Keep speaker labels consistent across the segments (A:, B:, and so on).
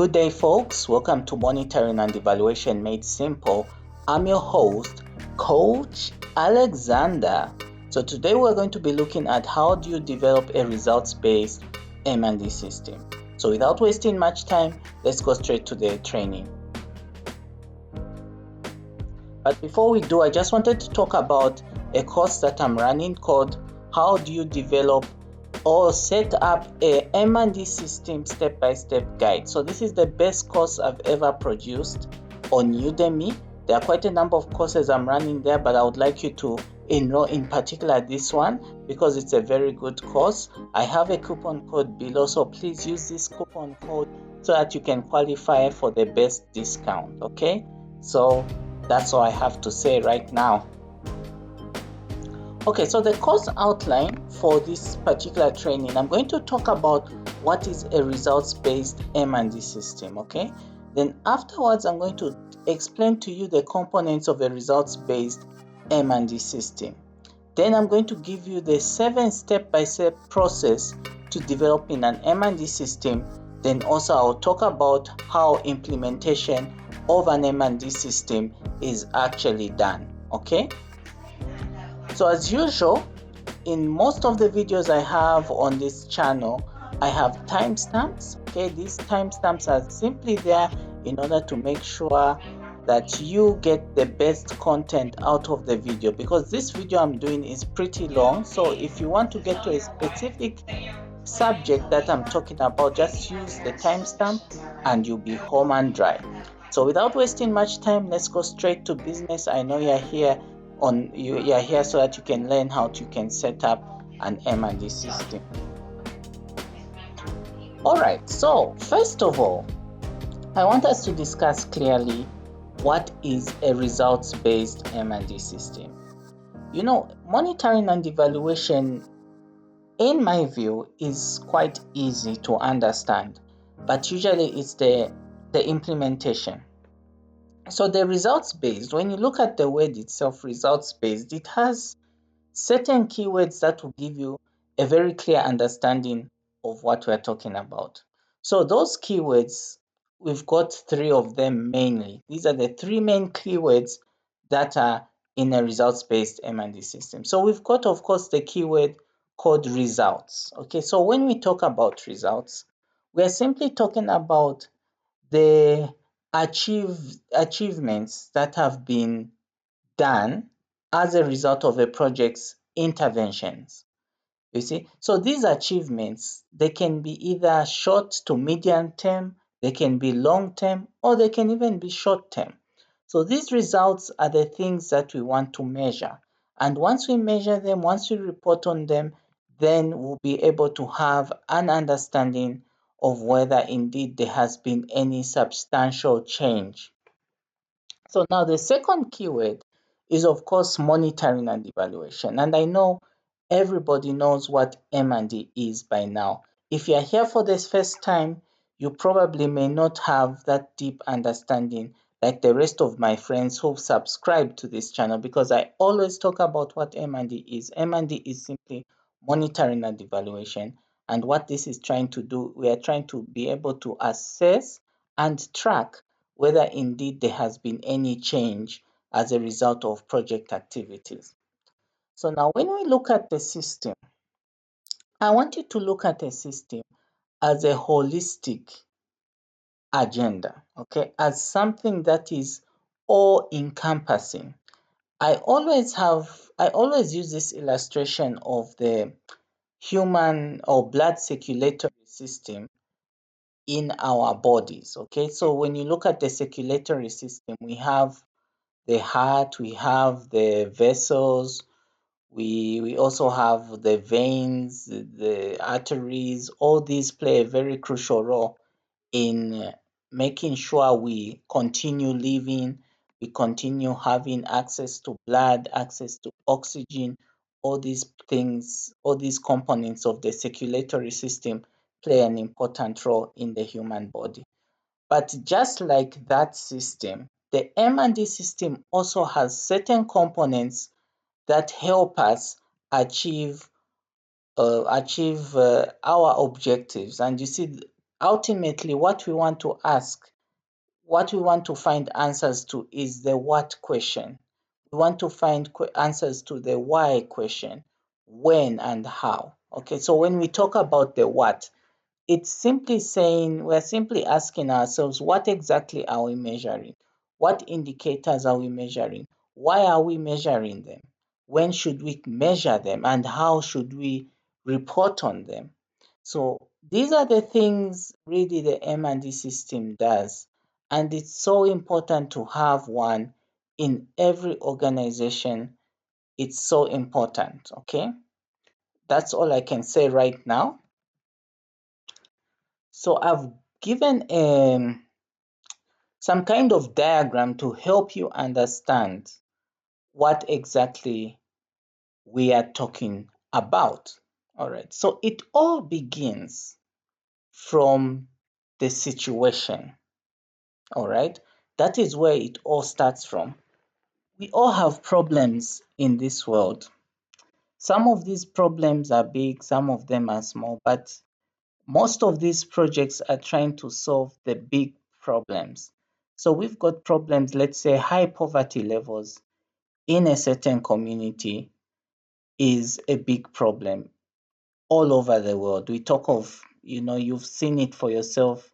A: Good day, folks. Welcome to Monitoring and Evaluation Made Simple. I'm your host, Coach Alexander. So today we're going to be looking at how do you develop a results-based M&D system. So without wasting much time, let's go straight to the training. But before we do, I just wanted to talk about a course that I'm running called How Do You Develop or Set Up a M&D System Step-by-Step Guide. So this is the best course I've ever produced on Udemy. There are quite a number of courses I'm running there, but I would like you to enroll in particular this one because it's a very good course. I have a coupon code below, so please use this coupon code so that you can qualify for the best discount, okay? So that's all I have to say right now. Okay, so the course outline for this particular training, I'm going to talk about what is a results-based M&D system, okay? Then afterwards, I'm going to explain to you the components of a results-based M&D system. Then I'm going to give you the 7 step-by-step process to developing an M&D system. Then also I'll talk about how implementation of an M&D system is actually done, okay? So as usual, in most of the videos I have on this channel, I have timestamps. Okay, these timestamps are simply there in order to make sure that you get the best content out of the video, because this video I'm doing is pretty long. So if you want to get to a specific subject that I'm talking about, just use the timestamp and you'll be home and dry. So without wasting much time, let's go straight to business. I know you're here so that you can learn how you can set up an M&D system. Alright, so first of all, I want us to discuss clearly what is a results-based M&D system. You know, monitoring and evaluation, in my view, is quite easy to understand, but usually it's the implementation. So the results-based, when you look at the word itself, results-based, it has certain keywords that will give you a very clear understanding of what we're talking about. So those keywords, we've got 3 of them mainly. These are the 3 main keywords that are in a results-based M&D system. So we've got, of course, the keyword called results. Okay, so when we talk about results, we're simply talking about the achievements that have been done as a result of a project's interventions. You see, so these achievements, they can be either short to medium term, they can be long term, or they can even be short term. So these results are the things that we want to measure. And once we measure them, once we report on them, then we'll be able to have an understanding of whether indeed there has been any substantial change. So now the second keyword is, of course, monitoring and evaluation. And I know everybody knows what M&D is by now. If you're here for this first time, you probably may not have that deep understanding like the rest of my friends who've subscribed to this channel, because I always talk about what M&D is. M&D is simply monitoring and evaluation. And what this is trying to do, we are trying to be able to assess and track whether indeed there has been any change as a result of project activities. So now when we look at the system, I want you to look at a system as a holistic agenda, okay, as something that is all encompassing. I always use this illustration of the human or blood circulatory system in our bodies, okay? So when you look at the circulatory system, we have the heart, we have the vessels, we also have the veins, the arteries. All these play a very crucial role in making sure we continue living, we continue having access to blood, access to oxygen. All these things, all these components of the circulatory system play an important role in the human body. But just like that system, the M&D system also has certain components that help us achieve our objectives. And you see, ultimately what we want to ask, what we want to find answers to is the what question. We want to find answers to the why question, when and how. Okay, so when we talk about the what, it's simply saying, we're simply asking ourselves, what exactly are we measuring? What indicators are we measuring? Why are we measuring them? When should we measure them? And how should we report on them? So these are the things really the M&D system does. And it's so important to have one in every organization. It's so important, okay? That's all I can say right now. So I've given some kind of diagram to help you understand what exactly we are talking about. All right. So it all begins from the situation. All right. That is where it all starts from. We all have problems in this world. Some of these problems are big, some of them are small, but most of these projects are trying to solve the big problems. So we've got problems, let's say high poverty levels in a certain community is a big problem all over the world. We talk of, you've seen it for yourself,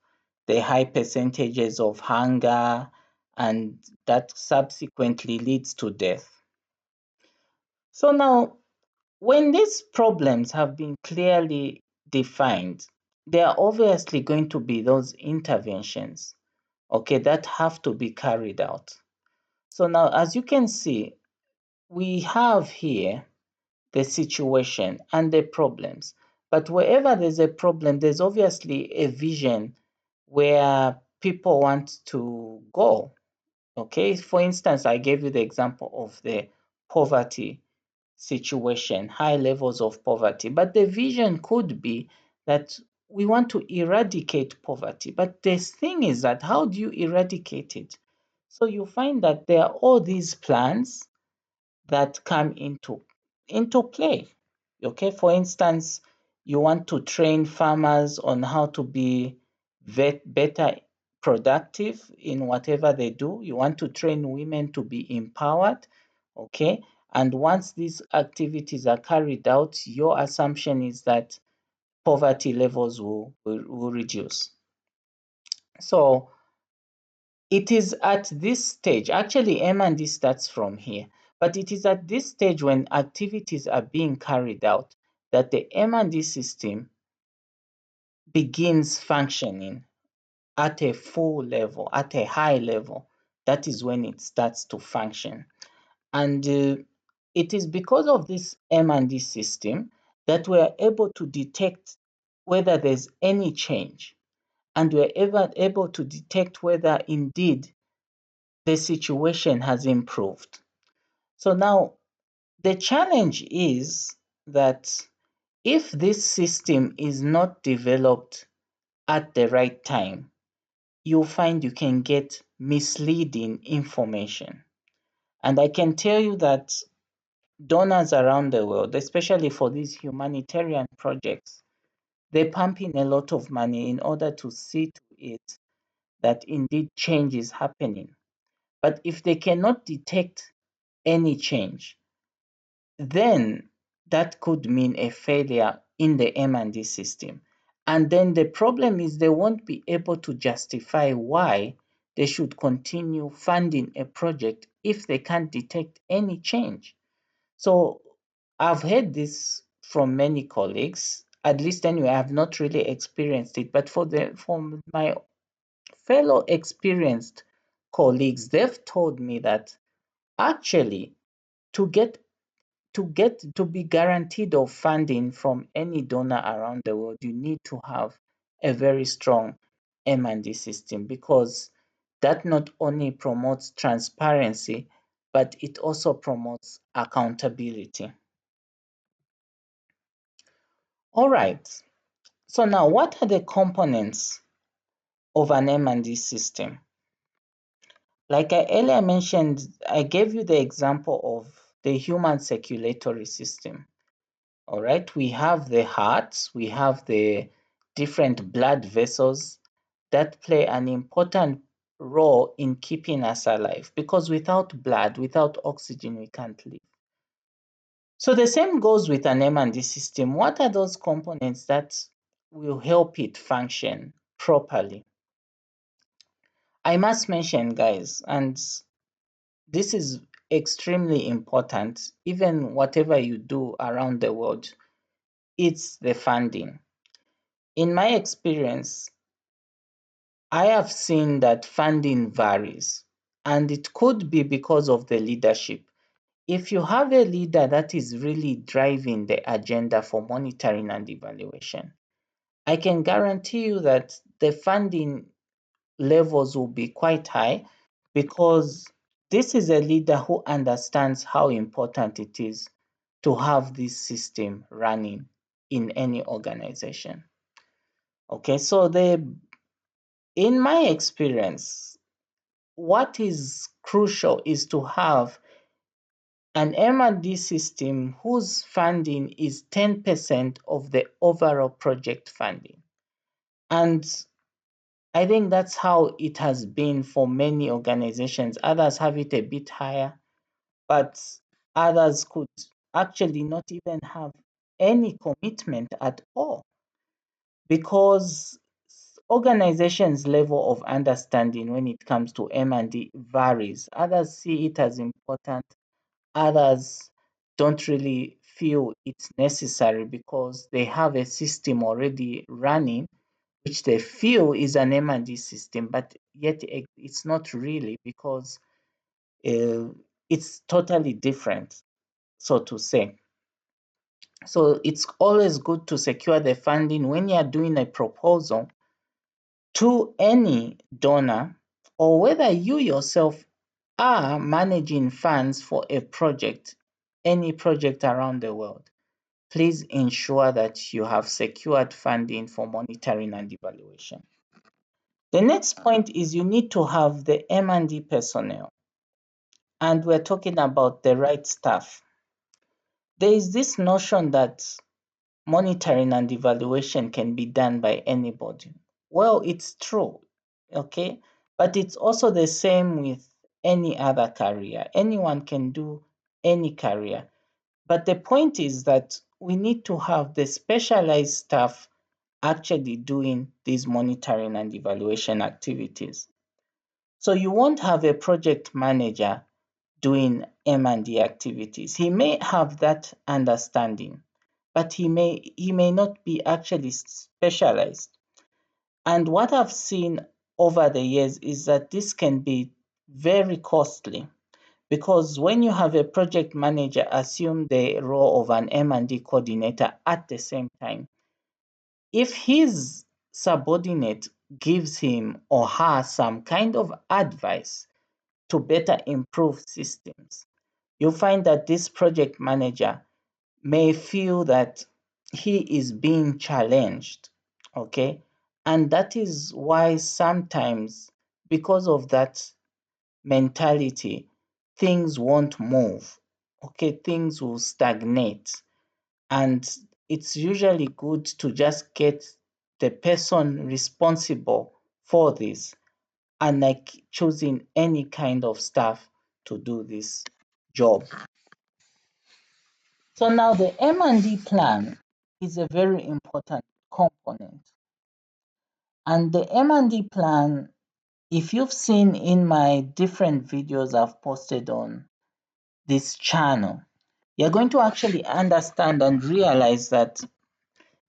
A: the high percentages of hunger, and that subsequently leads to death. So now, when these problems have been clearly defined, there are obviously going to be those interventions, okay, that have to be carried out. So now, as you can see, we have here the situation and the problems. But wherever there's a problem, there's obviously a vision where people want to go. Okay, for instance, I gave you the example of the poverty situation, high levels of poverty. But the vision could be that we want to eradicate poverty. But the thing is that how do you eradicate it? So you find that there are all these plans that come into play. Okay, for instance, you want to train farmers on how to be better productive in whatever they do. You want to train women to be empowered. Okay, and once these activities are carried out, your assumption is that poverty levels will reduce. So it is at this stage, actually M&D starts from here, but it is at this stage when activities are being carried out that the M&D system begins functioning at a full level, at a high level. That is when it starts to function. And it is because of this M&D system that we are able to detect whether there's any change, and we're able to detect whether indeed the situation has improved. So now the challenge is that if this system is not developed at the right time, you'll find you can get misleading information. And I can tell you that donors around the world, especially for these humanitarian projects, they pump in a lot of money in order to see to it that indeed change is happening. But if they cannot detect any change, then that could mean a failure in the M&D system. And then the problem is they won't be able to justify why they should continue funding a project if they can't detect any change. So I've heard this from many colleagues, at least anyway, I've not really experienced it, but from my fellow experienced colleagues, they've told me that actually to get to be guaranteed of funding from any donor around the world, you need to have a very strong M&D system, because that not only promotes transparency, but it also promotes accountability. All right. So now, what are the components of an M&D system? Like I earlier mentioned, I gave you the example of the human circulatory system. All right, we have the heart, we have the different blood vessels that play an important role in keeping us alive, because without blood, without oxygen, we can't live. So the same goes with an M&D system. What are those components that will help it function properly? I must mention, guys, and this is extremely important, even whatever you do around the world, it's the funding. In my experience, I have seen that funding varies, and it could be because of the leadership. If you have a leader that is really driving the agenda for monitoring and evaluation, I can guarantee you that the funding levels will be quite high, because this is a leader who understands how important it is to have this system running in any organization. Okay, so in my experience, what is crucial is to have an M&D system whose funding is 10% of the overall project funding. And I think that's how it has been for many organizations. Others have it a bit higher, but others could actually not even have any commitment at all, because organizations' level of understanding when it comes to M&D varies. Others see it as important, others don't really feel it's necessary because they have a system already running which they feel is an M&D system, but yet it's not really, because uh, it's totally different, so to say. So it's always good to secure the funding when you are doing a proposal to any donor, or whether you yourself are managing funds for a project, any project around the world. Please ensure that you have secured funding for monitoring and evaluation. The next point is you need to have the M&D personnel, and we're talking about the right staff. There is this notion that monitoring and evaluation can be done by anybody. Well, it's true, okay? But it's also the same with any other career. Anyone can do any career. But the point is that we need to have the specialized staff actually doing these monitoring and evaluation activities. So you won't have a project manager doing M&D activities. He may have that understanding, but he may not be actually specialized. And what I've seen over the years is that this can be very costly, because when you have a project manager assume the role of an M&D coordinator at the same time, if his subordinate gives him or her some kind of advice to better improve systems, you'll find that this project manager may feel that he is being challenged. Okay. And that is why sometimes, because of that mentality, things won't move. Okay. Things will stagnate. And it's usually good to just get the person responsible for this, and like choosing any kind of staff to do this job. So now the M&D plan is a very important component. And the M&D plan, if you've seen in my different videos I've posted on this channel, you're going to actually understand and realize that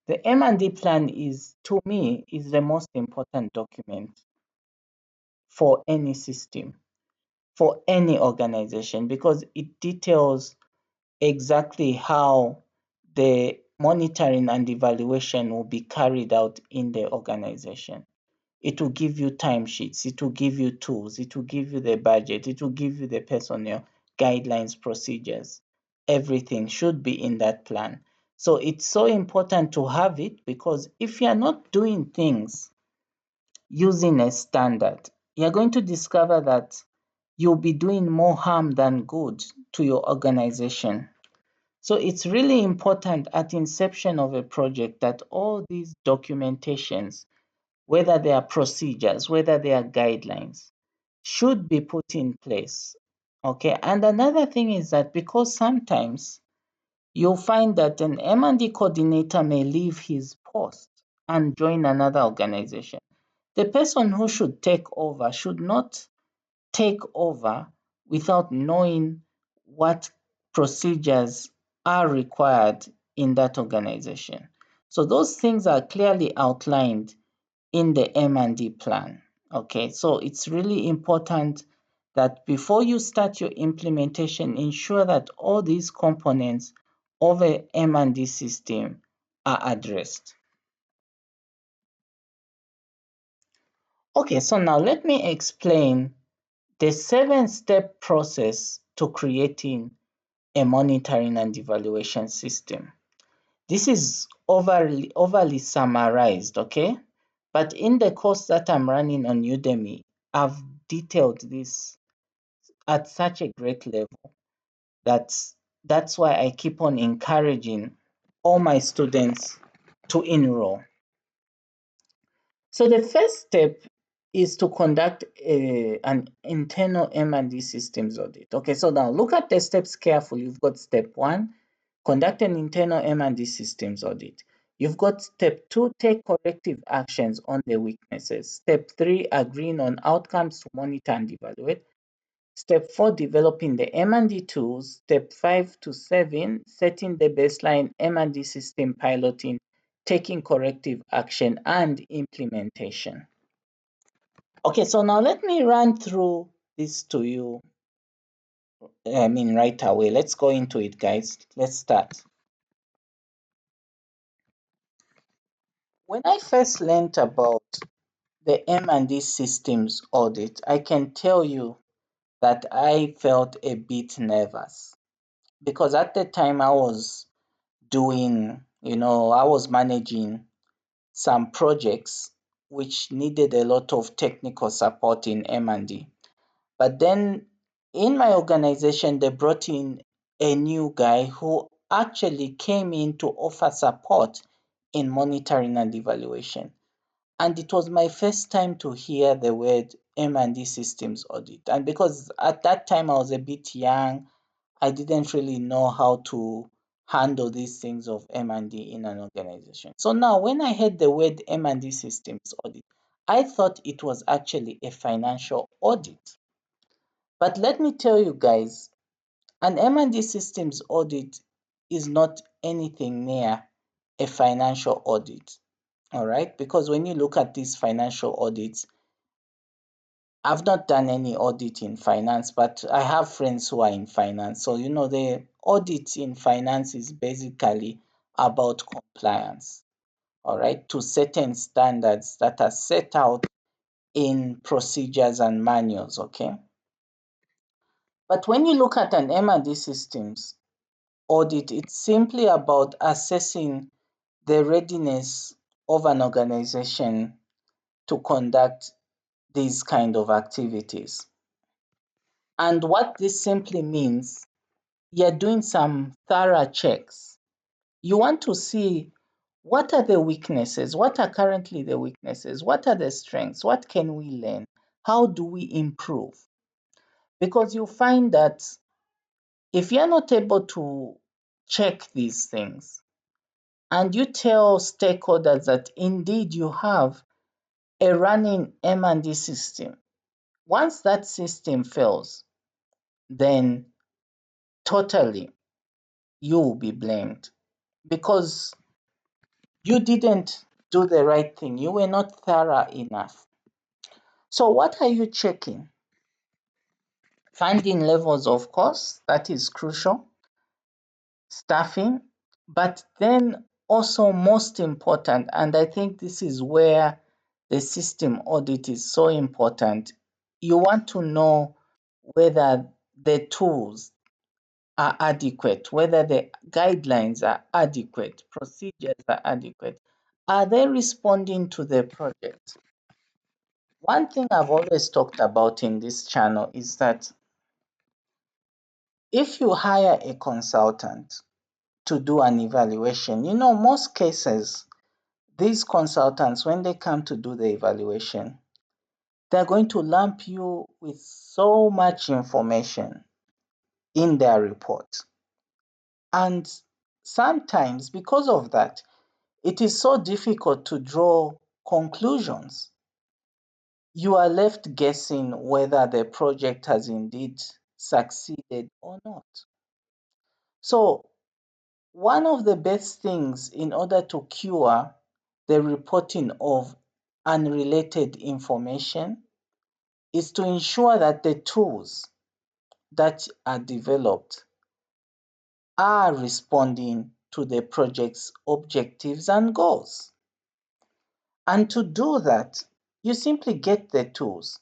A: the M&D plan is, to me, is the most important document for any system, for any organization, because it details exactly how the monitoring and evaluation will be carried out in the organization. It will give you timesheets, it will give you tools, it will give you the budget, it will give you the personnel, guidelines, procedures. Everything should be in that plan. So it's so important to have it, because if you are not doing things using a standard, you're going to discover that you'll be doing more harm than good to your organization. So it's really important at inception of a project that all these documentations, whether they are procedures, whether they are guidelines, should be put in place. Okay. And another thing is that because sometimes you'll find that an M&D coordinator may leave his post and join another organization. The person who should take over should not take over without knowing what procedures are required in that organization. So those things are clearly outlined in the M&D plan. Okay, so it's really important that before you start your implementation, ensure that all these components of a M&D system are addressed. Okay, so now let me explain the 7-step process to creating a monitoring and evaluation system. This is overly summarized, okay? But in the course that I'm running on Udemy, I've detailed this at such a great level that that's why I keep on encouraging all my students to enroll. So the first step is to conduct an internal M&D systems audit. Okay, so now look at the steps carefully. You've got step 1, conduct an internal M&D systems audit. You've got step 2, take corrective actions on the weaknesses. Step 3, agreeing on outcomes to monitor and evaluate. Step 4, developing the M&D tools. Step 5 to 7, setting the baseline M&D system piloting, taking corrective action and implementation. Okay, so now let me run through this to you. Right away. Let's go into it, guys. Let's start. When I first learned about the M&D systems audit, I can tell you that I felt a bit nervous because at the time I was I was managing some projects which needed a lot of technical support in M&D. But then in my organization, they brought in a new guy who actually came in to offer support in monitoring and evaluation. And it was my first time to hear the word M&D systems audit. And because at that time I was a bit young, I didn't really know how to handle these things of M&D in an organization. So now when I heard the word M&D systems audit, I thought it was actually a financial audit. But let me tell you guys, an M&D systems audit is not anything near a financial audit. All right, because when you look at these financial audits, I've not done any audit in finance, but I have friends who are in finance. So, the audit in finance is basically about compliance, all right, to certain standards that are set out in procedures and manuals, okay? But when you look at an M&D systems audit, it's simply about assessing the readiness of an organization to conduct these kind of activities. And what this simply means, you're doing some thorough checks. You want to see what are the weaknesses, what are currently the weaknesses, what are the strengths, what can we learn, how do we improve? Because you find that if you're not able to check these things and you tell stakeholders that indeed you have a running M&D system, once that system fails, then totally you will be blamed because you didn't do the right thing. You were not thorough enough. So, what are you checking? Funding levels, of course, that is crucial, staffing, but then also most important, and I think this is where the system audit is so important. You want to know whether the tools are adequate, whether the guidelines are adequate, procedures are adequate. Are they responding to the project? One thing I've always talked about in this channel is that if you hire a consultant, to do an evaluation. You know, most cases, these consultants, when they come to do the evaluation, they're going to lump you with so much information in their report. And sometimes, because of that, it is so difficult to draw conclusions. You are left guessing whether the project has indeed succeeded or not. So, one of the best things in order to cure the reporting of unrelated information is to ensure that the tools that are developed are responding to the project's objectives and goals. And to do that, you simply get the tools.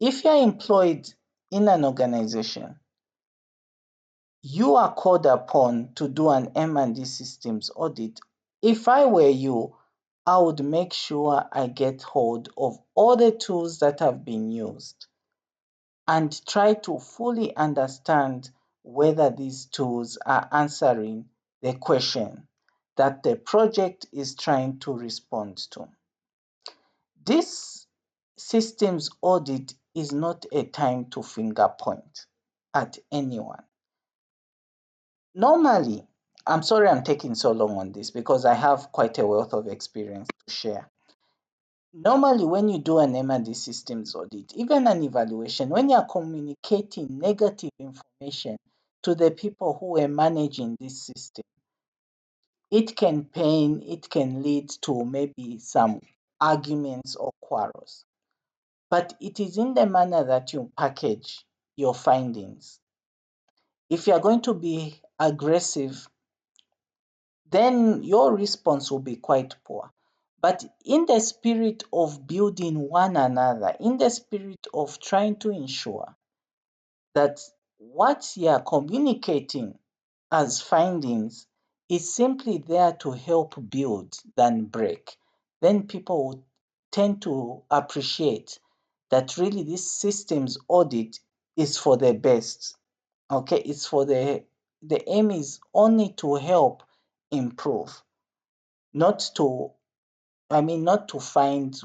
A: If you're employed in an organization, you are called upon to do an M&D systems audit. If I were you, I would make sure I get hold of all the tools that have been used and try to fully understand whether these tools are answering the question that the project is trying to respond to. This systems audit is not a time to finger point at anyone. Normally, I'm sorry I'm taking so long on this because I have quite a wealth of experience to share. Normally, when you do an M&D systems audit, even an evaluation, when you're communicating negative information to the people who are managing this system, it can pain, it can lead to maybe some arguments or quarrels. But it is in the manner that you package your findings. If you're going to be aggressive, then your response will be quite poor. But in the spirit of building one another, in the spirit of trying to ensure that what you are communicating as findings is simply there to help build than break, then people will tend to appreciate that really this systems audit is for the best. Okay, it's for the aim is only to help improve, not to, not to find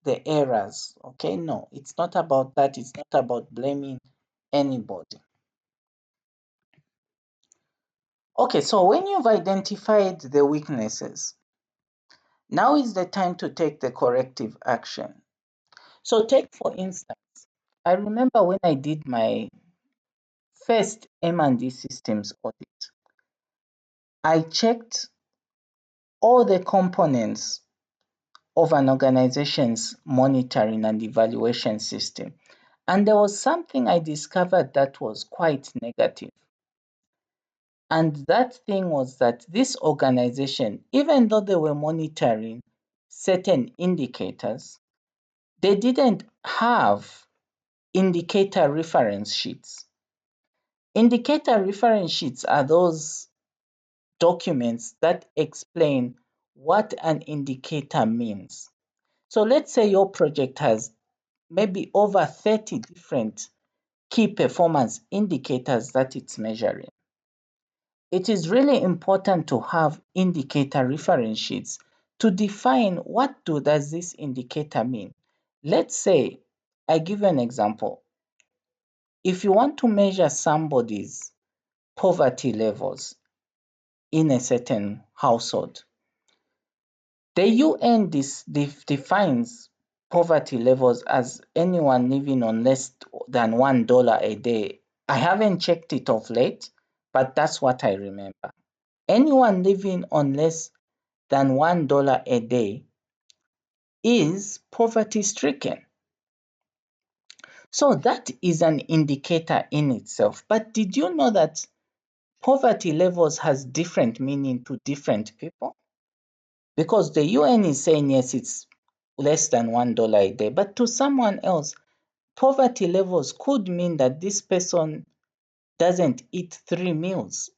A: the errors. Okay, no, it's not about that. It's not about blaming anybody. Okay, so when you've identified the weaknesses, now is the time to take the corrective action. So take for instance, I remember when I did my first M&D systems audit, I checked all the components of an organization's monitoring and evaluation system. And there was something I discovered that was quite negative. And that thing was that this organization, even though they were monitoring certain indicators, they didn't have indicator reference sheets. Indicator reference sheets are those documents that explain what an indicator means. So let's say your project has maybe over 30 different key performance indicators that it's measuring. It is really important to have indicator reference sheets to define does this indicator mean. Let's say, I give you an example. If you want to measure somebody's poverty levels in a certain household, the UN defines poverty levels as anyone living on less than $1 a day. I haven't checked it of late, but that's what I remember. Anyone living on less than $1 a day is poverty stricken. So that is an indicator in itself. But did you know that poverty levels has different meaning to different people? Because the UN is saying, yes, it's less than $1 a day. But to someone else, poverty levels could mean that this person doesn't eat 3 meals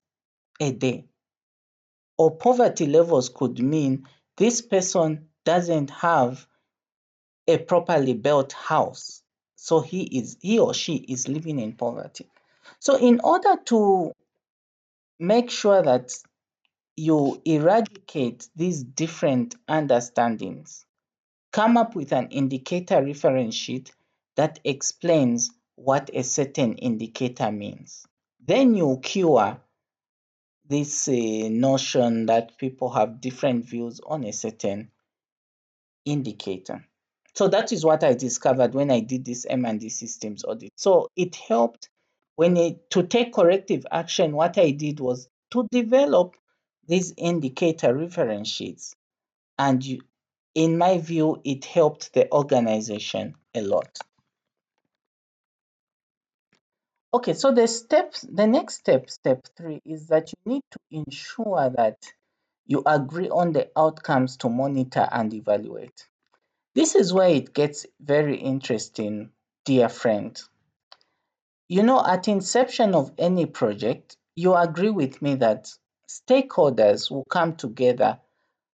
A: a day. Or poverty levels could mean this person doesn't have a properly built house. So he or she is living in poverty. So in order to make sure that you eradicate these different understandings, come up with an indicator reference sheet that explains what a certain indicator means. Then you cure this notion that people have different views on a certain indicator. So that is what I discovered when I did this M&D systems audit. So it helped to take corrective action. What I did was to develop these indicator reference sheets, and in my view, it helped the organization a lot. Okay, so the next step, step 3, is that you need to ensure that you agree on the outcomes to monitor and evaluate. This is where it gets very interesting, dear friend. At inception of any project, you agree with me that stakeholders will come together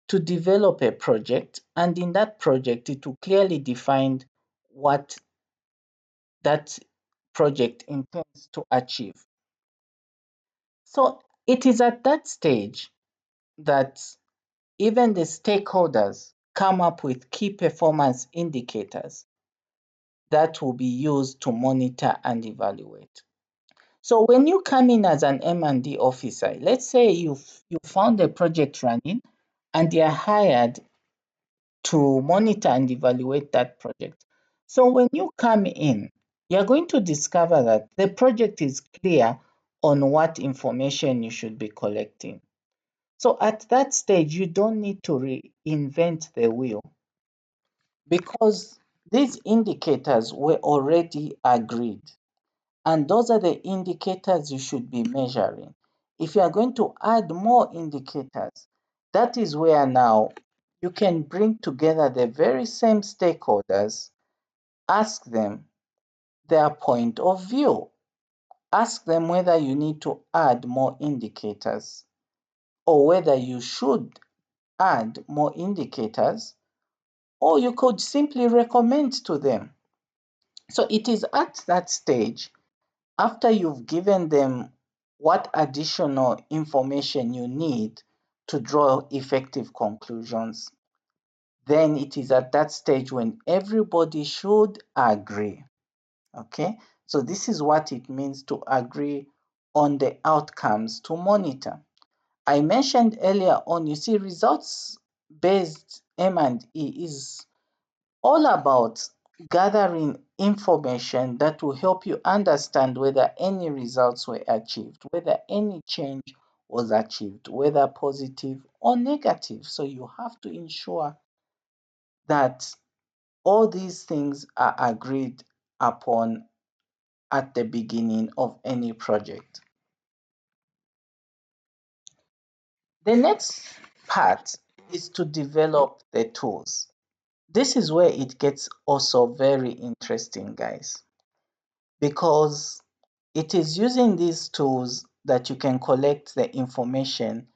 A: to develop a project, and in that project, it will clearly define what that project intends to achieve. So it is at that stage that even the stakeholders come up with key performance indicators that will be used to monitor and evaluate. So when you come in as an M&D officer, let's say you found a project running and you are hired to monitor and evaluate that project. So when you come in, you're going to discover that the project is clear on what information you should be collecting. So at that stage, you don't need to reinvent the wheel, because these indicators were already agreed. And those are the indicators you should be measuring. If you are going to add more indicators, that is where now you can bring together the very same stakeholders, ask them their point of view, ask them whether you need to add more indicators or whether you should add more indicators, or you could simply recommend to them. So it is at that stage, after you've given them what additional information you need to draw effective conclusions, then it is at that stage when everybody should agree. Okay, so this is what it means to agree on the outcomes to monitor. I mentioned earlier on, you see, results based M&E is all about gathering information that will help you understand whether any results were achieved, whether any change was achieved, whether positive or negative. So you have to ensure that all these things are agreed upon at the beginning of any project. The next part is to develop the tools. This is where it gets also very interesting, guys, because it is using these tools that you can collect the information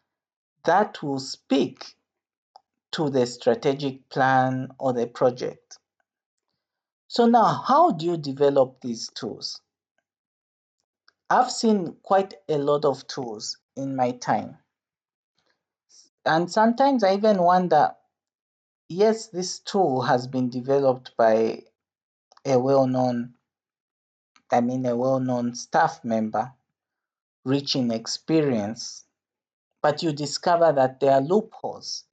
A: that will speak to the strategic plan or the project. So now, how do you develop these tools? I've seen quite a lot of tools in my time. And sometimes I even wonder, yes, this tool has been developed by a well-known, a well-known staff member, rich in experience, but you discover that there are loopholes.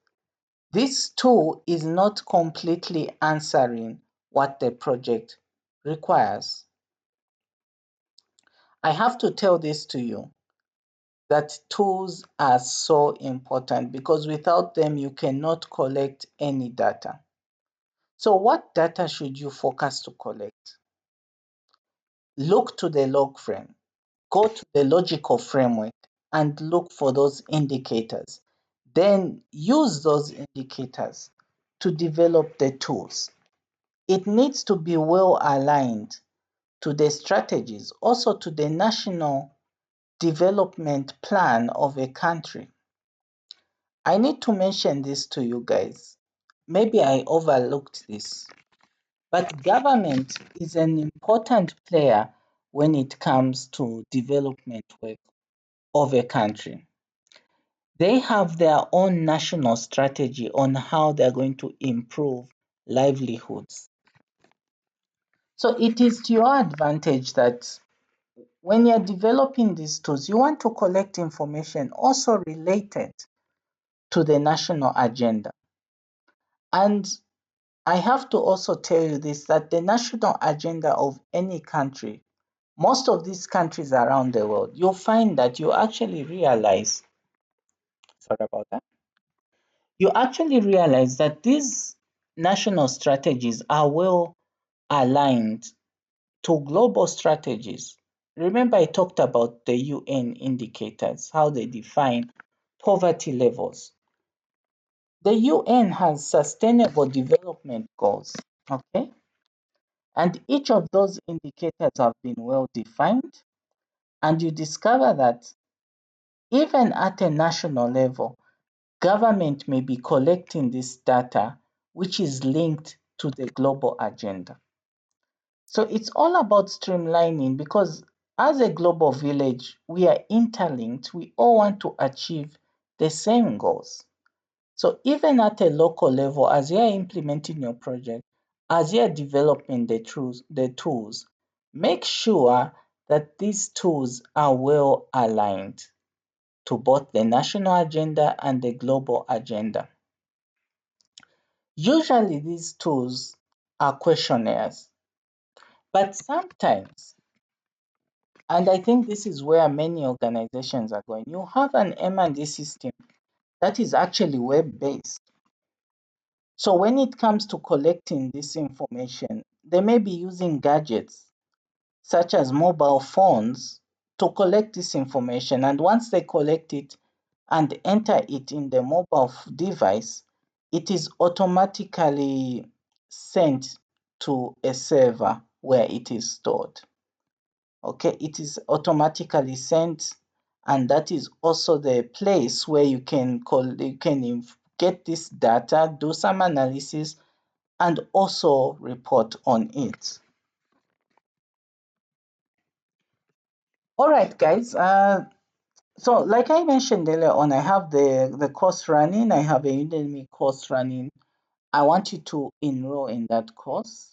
A: This tool is not completely answering what the project requires. I have to tell this to you, that tools are so important, because without them you cannot collect any data. So what data should you focus to collect? Look to the log frame, go to the logical framework and look for those indicators. Then use those indicators to develop the tools. It needs to be well aligned to the strategies, also to the national development plan of a country. I need to mention this to you guys. Maybe I overlooked this, but government is an important player when it comes to development work of a country. They have their own national strategy on how they're going to improve livelihoods. So it is to your advantage that when you're developing these tools, you want to collect information also related to the national agenda. And I have to also tell you this, that the national agenda of any country, most of these countries around the world, you'll find that you actually realize, sorry about that, you actually realize that these national strategies are well aligned to global strategies. Remember, I talked about the UN indicators, how they define poverty levels. The UN has sustainable development goals, okay? And each of those indicators have been well defined. And you discover that even at a national level, government may be collecting this data, which is linked to the global agenda. So it's all about streamlining because as a global village, we are interlinked. We all want to achieve the same goals. So even at a local level, as you are implementing your project, as you are developing the tools, make sure that these tools are well aligned to both the national agenda and the global agenda. Usually these tools are questionnaires, but sometimes, and I think this is where many organizations are going, you have an M&D system that is actually web-based. So when it comes to collecting this information, they may be using gadgets such as mobile phones to collect this information. And once they collect it and enter it in the mobile device, it is automatically sent to a server where it is stored. Okay, it is automatically sent, and that is also the place where you can get this data, do some analysis, and also report on it. All right, guys. So like I mentioned earlier on, I have the course running. I have a Udemy course running. I want you to enroll in that course.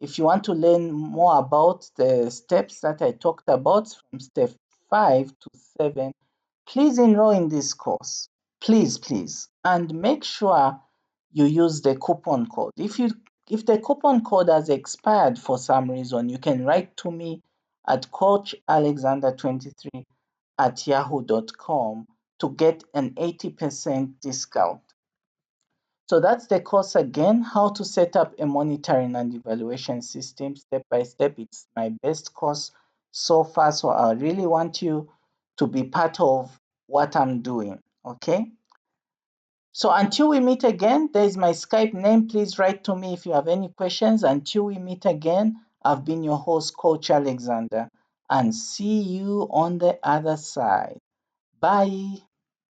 A: If you want to learn more about the steps that I talked about from step 5 to 7, please enroll in this course. Please, please. And make sure you use the coupon code. If the coupon code has expired for some reason, you can write to me at coachalexander23@yahoo.com to get an 80% discount. So that's the course again, how to set up a monitoring and evaluation system step by step. It's my best course so far, so I really want you to be part of what I'm doing, okay? So until we meet again, there is my Skype name. Please write to me if you have any questions. Until we meet again, I've been your host, Coach Alexander, and see you on the other side. Bye.